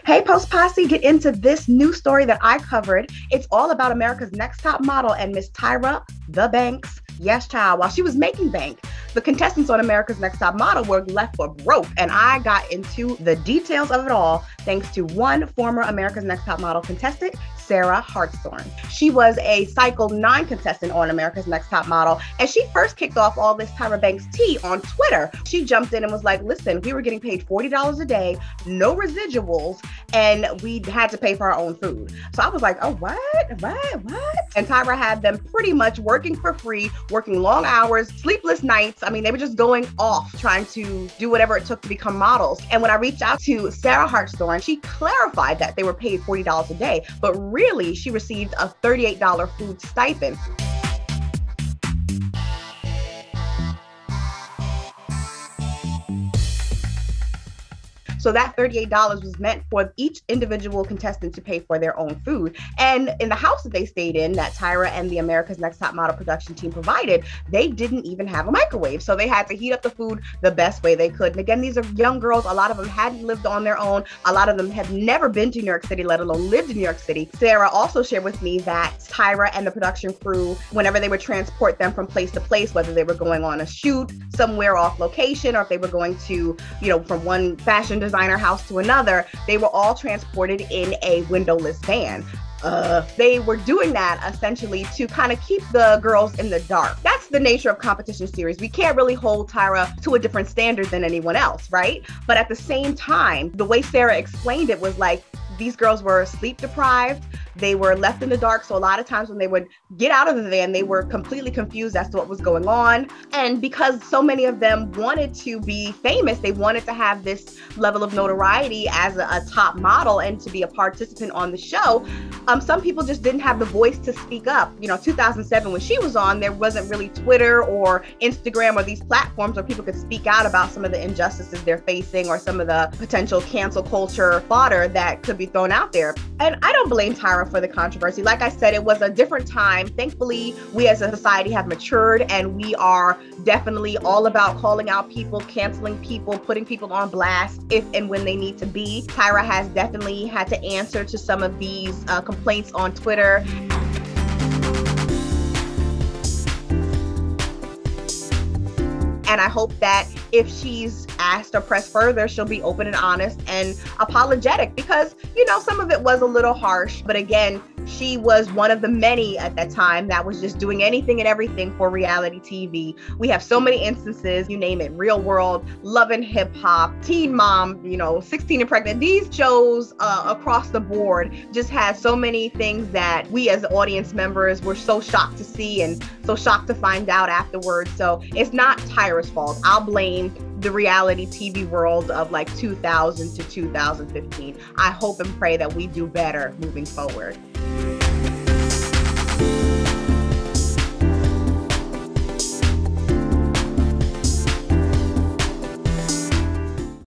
Hey, Post Posse, get into this new story that I covered. It's all about America's Next Top Model and Miss Tyra the Banks. Yes, child. While she was making bank, the contestants on America's Next Top Model were left for broke. And I got into the details of it all thanks to one former America's Next Top Model contestant, Sarah Hartshorne. She was a cycle 9 contestant on America's Next Top Model, and she first kicked off all this Tyra Banks tea on Twitter. She jumped in and was like, listen, we were getting paid $40 a day, no residuals, and we had to pay for our own food. So I was like, oh, what? And Tyra had them pretty much working for free, working long hours, sleepless nights. I mean, they were just going off trying to do whatever it took to become models. And when I reached out to Sarah Hartshorne, she clarified that they were paid $40 a day, but really she received a $38 food stipend. So that $38 was meant for each individual contestant to pay for their own food. And in the house that they stayed in, that Tyra and the America's Next Top Model production team provided, they didn't even have a microwave. So they had to heat up the food the best way they could. And again, these are young girls. A lot of them hadn't lived on their own. A lot of them had never been to New York City, let alone lived in New York City. Sarah also shared with me that Tyra and the production crew, whenever they would transport them from place to place, whether they were going on a shoot somewhere off location or if they were going to, from one fashion designer house to another, they were all transported in a windowless van. They were doing that essentially to kind of keep the girls in the dark. That's the nature of competition series. We can't really hold Tyra to a different standard than anyone else, right? But at the same time, the way Sarah explained it was like, these girls were sleep deprived. They were left in the dark. So a lot of times when they would get out of the van, they were completely confused as to what was going on. And because so many of them wanted to be famous, they wanted to have this level of notoriety as a top model and to be a participant on the show. Some people just didn't have the voice to speak up. 2007, when she was on, there wasn't really Twitter or Instagram or these platforms where people could speak out about some of the injustices they're facing or some of the potential cancel culture fodder that could be thrown out there. And I don't blame Tyra for the controversy. Like I said, it was a different time. Thankfully, we as a society have matured and we are definitely all about calling out people, canceling people, putting people on blast if and when they need to be. Tyra has definitely had to answer to some of these complaints on Twitter. And I hope that if she's asked or pressed further, she'll be open and honest and apologetic because, some of it was a little harsh. But again, she was one of the many at that time that was just doing anything and everything for reality TV. We have so many instances, you name it, Real World, Love and Hip Hop, Teen Mom, 16 and Pregnant. These shows across the board just had so many things that we as audience members were so shocked to see and so shocked to find out afterwards. So it's not Tyra's fault. I'll blame the reality TV world of like 2000 to 2015. I hope and pray that we do better moving forward.